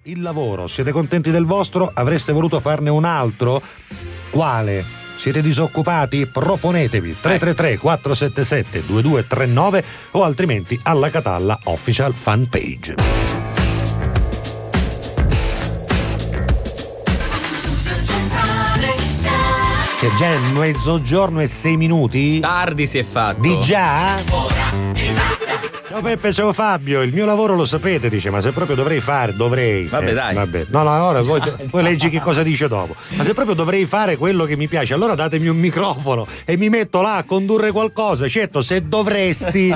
il lavoro, siete contenti del vostro? Avreste voluto farne un altro? Quale? Siete disoccupati? Proponetevi 333 477 2239 o altrimenti alla Catalla Official Fan Page. Che già è mezzogiorno e 6 minuti? Tardi si è fatto. Di già? Ciao Peppe, ciao Fabio, il mio lavoro lo sapete, dice, ma se proprio dovrei fare, dovrei. Vabbè, dai. Vabbè. No, ora poi leggi che cosa dice dopo. Ma se proprio dovrei fare quello che mi piace, allora datemi un microfono e mi metto là a condurre qualcosa. Certo, se dovresti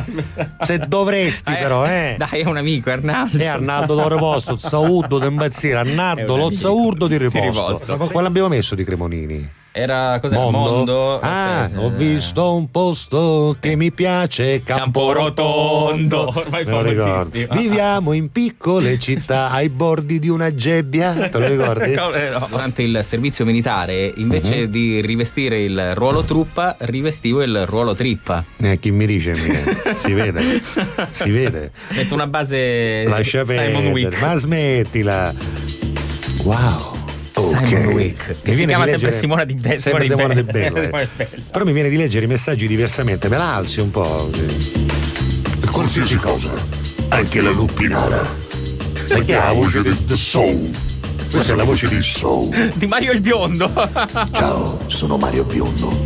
però, Dai, è un amico, Arnaldo. Arnaldo do riposto, Zaurdo di impazzire, Arnaldo lo Zaurdo di riposto. Ma quale abbiamo messo di Cremonini? Era cos'è? Mondo? Ho visto un posto che mi piace, Camporotondo. Ormai famosissimo. Viviamo in piccole città ai bordi di una gebbia. Te lo ricordi? No. Durante il servizio militare, invece di rivestire il ruolo truppa, rivestivo il ruolo trippa. Chi mi dice? Si vede. Metto una base. Lascia Simon perdere, Wick. ma smettila. Wow. Simon Wick, che si chiama sempre Simone Di Bello. Però mi viene di leggere i messaggi diversamente, me la alzi un po'. Qualsiasi cosa, anche la luppinara. Perché Ha la voce del Soul. Questa è la voce del Soul. Di Mario il Biondo. Ciao, sono Mario Biondo.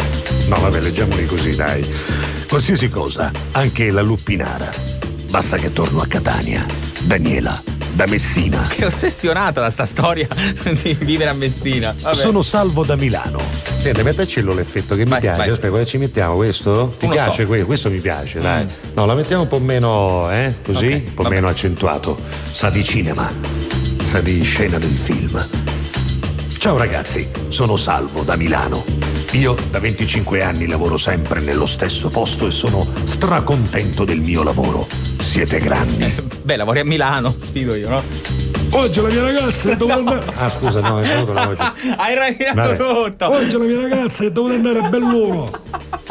No, vabbè, leggiamoli così, dai. Qualsiasi cosa, anche la luppinara. Basta che torno a Catania. Daniela, da Messina. Che ossessionata da sta storia di vivere a Messina. Vabbè. Sono Salvo da Milano. Senti, mettacelo l'effetto che mi piace. vai. Aspetta, cosa ci mettiamo? Questo? Ti Uno piace soft. questo? Mi piace, dai. No, la mettiamo un po' meno, così? Ok, un po' vabbè. meno accentuato. Sa di cinema. Sa di scena del film. Ciao ragazzi, sono Salvo da Milano. Io da 25 anni lavoro sempre nello stesso posto e sono stracontento del mio lavoro. Siete grandi. Beh, lavori a Milano, sfido io, no? Oggi la mia ragazza è dovuta andare. Ah, scusa, no, è venuto la voce. Hai ravvinato tutto. Oggi la mia ragazza è dovuta andare a Belluno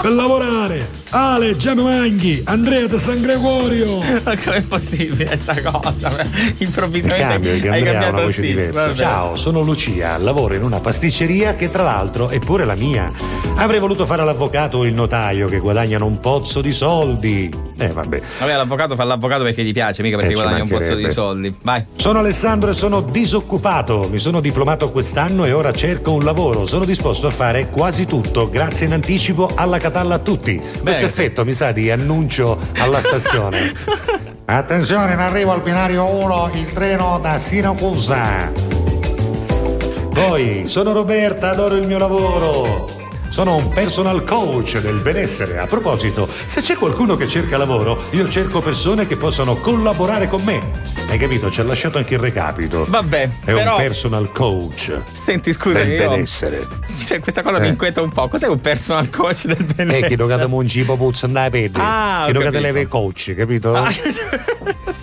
per lavorare. Ale, già mi manchi. Andrea da San Gregorio. Ma com'è possibile sta cosa? Improvvisamente Cambio, che hai Andrea ha cambiato una voce stile. diversa. Vabbè. Ciao, sono Lucia, lavoro in una pasticceria che tra l'altro è pure la mia. Avrei voluto fare l'avvocato o il notaio che guadagnano un pozzo di soldi. Vabbè. Vabbè, l'avvocato fa l'avvocato perché gli piace, mica perché ci guadagna un pozzo mancherebbe. di soldi. Vai. Sono Alessandro e sono disoccupato. Mi sono diplomato quest'anno e ora cerco un lavoro. Sono disposto a fare quasi tutto. Grazie in anticipo alla Catalla a tutti. Questo effetto mi sa di annuncio alla stazione. Attenzione, in arrivo al binario 1 il treno da Siracusa. Poi sono Roberta, adoro il mio lavoro. Sono un personal coach del benessere. A proposito, se c'è qualcuno che cerca lavoro, io cerco persone che possano collaborare con me. Hai capito? Ci ha lasciato anche il recapito. Vabbè, È però un personal coach senti, scusa, del io benessere. cioè questa cosa mi inquieta un po'. Cos'è un personal coach del benessere? Che non munci po' puzza andare a pelle. Ah, ho Che non capito. leva i coach, capito?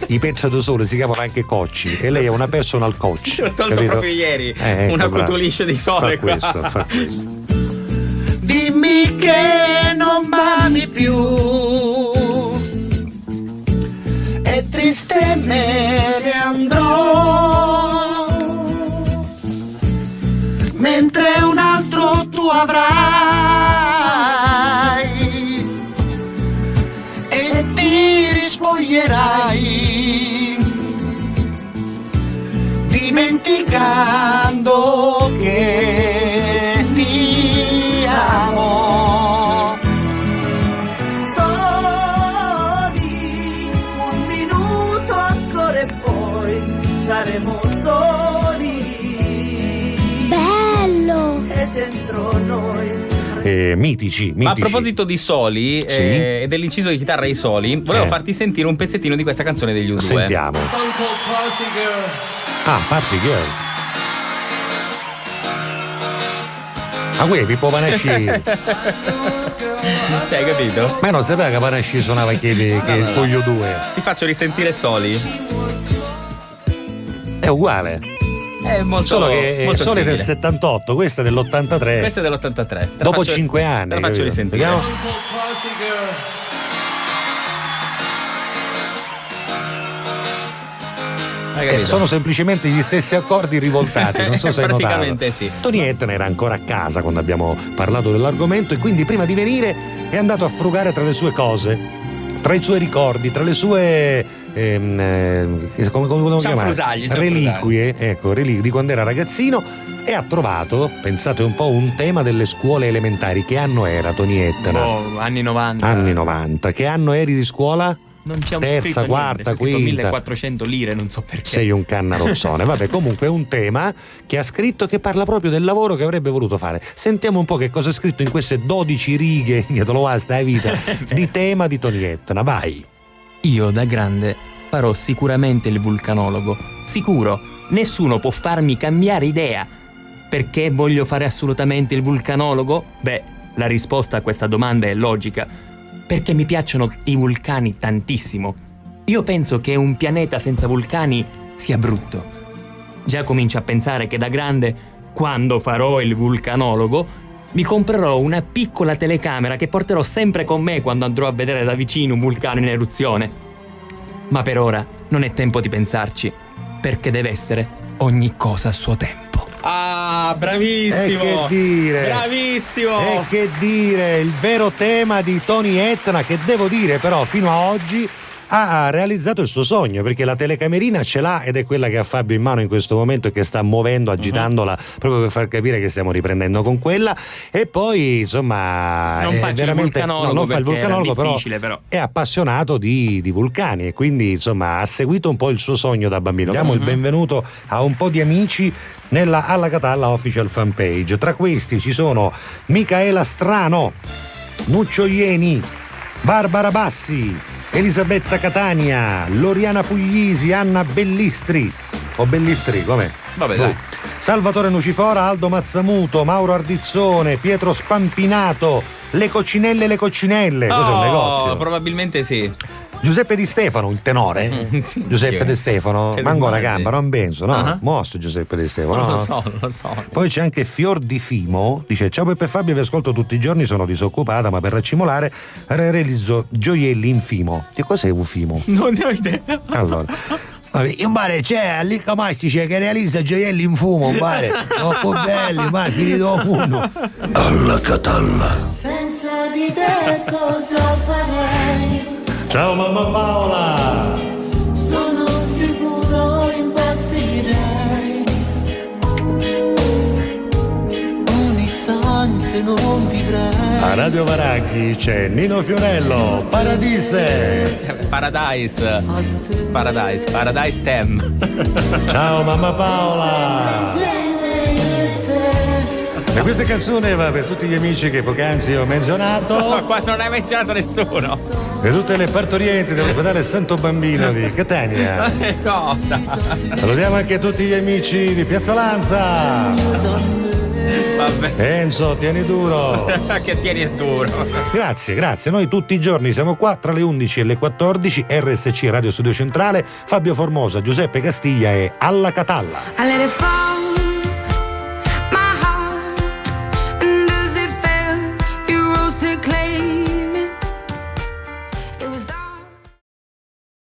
I pezzi da sole si chiamano anche cocci e lei è una personal coach. L'ho tolto capito? proprio ieri. Ecco, Una bravo. cotuliscia di sole fa qua. fa questo. Dimmi che non m'ami più. È triste me ne andrò. Mentre un altro tu avrai. E ti rispoglierai. Dimenticando che ti amo. Soli, un minuto ancora e poi saremo soli. Bello! E dentro noi. Mitici. Ma a proposito di soli Sì. e dell'inciso di chitarra ai soli, volevo farti sentire un pezzettino di questa canzone degli U2. Sentiamo. Ah, Party Girl. Ah, qui Pippo Panasci. Cioè, hai capito? Ma non sapeva che Panasci suonava che con gli U2. Ti faccio risentire soli. È uguale. È molto Solo che molto Sole del simile. 78, questa è dell'83. Questa è dell'83. Te la Dopo faccio- 5 anni. Te la faccio capito? risentire. Vediamo. sono semplicemente gli stessi accordi rivoltati, non so se hai notato. Praticamente sì. Tony Etna era ancora a casa quando abbiamo parlato dell'argomento e quindi prima di venire è andato a frugare tra le sue cose, tra i suoi ricordi, tra le sue come cianfrusaglie, reliquie, ecco, reliquie di quando era ragazzino, e ha trovato, pensate un po', un tema delle scuole elementari. Che anno era Tony Etna? Anni 90. Anni 90. Che anno eri di scuola? Non c'è un terza, quarta, quinta. 1400 lire, non so perché. Sei un cannarozzone. Vabbè, comunque è un tema che ha scritto, che parla proprio del lavoro che avrebbe voluto fare. Sentiamo un po' che cosa è scritto in queste 12 righe, dietro lo stai vita, di tema di Tony Etna. Vai. Io da grande farò sicuramente il vulcanologo. Sicuro, nessuno può farmi cambiare idea. Perché voglio fare assolutamente il vulcanologo? Beh, la risposta a questa domanda è logica. Perché mi piacciono i vulcani tantissimo. Io penso che un pianeta senza vulcani sia brutto. Già comincio a pensare che da grande, quando farò il vulcanologo, mi comprerò una piccola telecamera che porterò sempre con me quando andrò a vedere da vicino un vulcano in eruzione. Ma per ora non è tempo di pensarci, perché deve essere ogni cosa a suo tempo. Ah, bravissimo! Che dire? Bravissimo! E che dire, il vero tema di Tony Etna, che devo dire però fino a oggi ha realizzato il suo sogno, perché la telecamerina ce l'ha ed è quella che ha Fabio in mano in questo momento e che sta muovendo, agitandola proprio per far capire che stiamo riprendendo con quella. E poi insomma non faccio veramente, il vulcanologo, non fa il vulcanologo, però è appassionato di vulcani e quindi insomma ha seguito un po' il suo sogno da bambino. Diamo il benvenuto a un po' di amici nella Alla Catalla Official Fanpage. Tra questi ci sono Micaela Strano, Nuccio Ieni, Barbara Bassi, Elisabetta Catania, Loriana Puglisi, Anna Bellistri o Bellistri, com'è? Vabbè, dai. Salvatore Nucifora, Aldo Mazzamuto, Mauro Ardizzone, Pietro Spampinato, Le Coccinelle, cos'è un negozio? Probabilmente sì. Giuseppe Di Stefano, il tenore? Giuseppe Di Stefano, manco una gamba, non penso, no? Mosso Giuseppe Di Stefano. Non lo so. Poi c'è anche Fior di Fimo, dice: ciao Peppe e Fabio, vi ascolto tutti i giorni, sono disoccupata, ma per raccimolare realizzo gioielli in fimo. Che cos'è un fimo? Non ne ho idea. Allora, in bar c'è Allicca Mastice che realizza gioielli in fumo, un bar troppo belli, ma finito uno. Alla Catalla. Senza di te cosa farei? Ciao mamma Paola. Sono sicuro impazzirei. Un istante non vivrei. A Radio Varacchi c'è Nino Fiorello, Paradise Tem. Ciao mamma Paola. E questa canzone va per tutti gli amici che poc'anzi ho menzionato. Qua non hai menzionato nessuno. E tutte le partorienti dell'ospedale Santo Bambino di Catania. Cosa? Salutiamo anche tutti gli amici di Piazza Lanza. Vabbè. Enzo, tieni duro. Che tieni duro. Grazie. Noi tutti i giorni siamo qua tra le 11 e le 14. RSC Radio Studio Centrale. Fabio Formosa, Giuseppe Castiglia e Alla Catalla. I let it fall.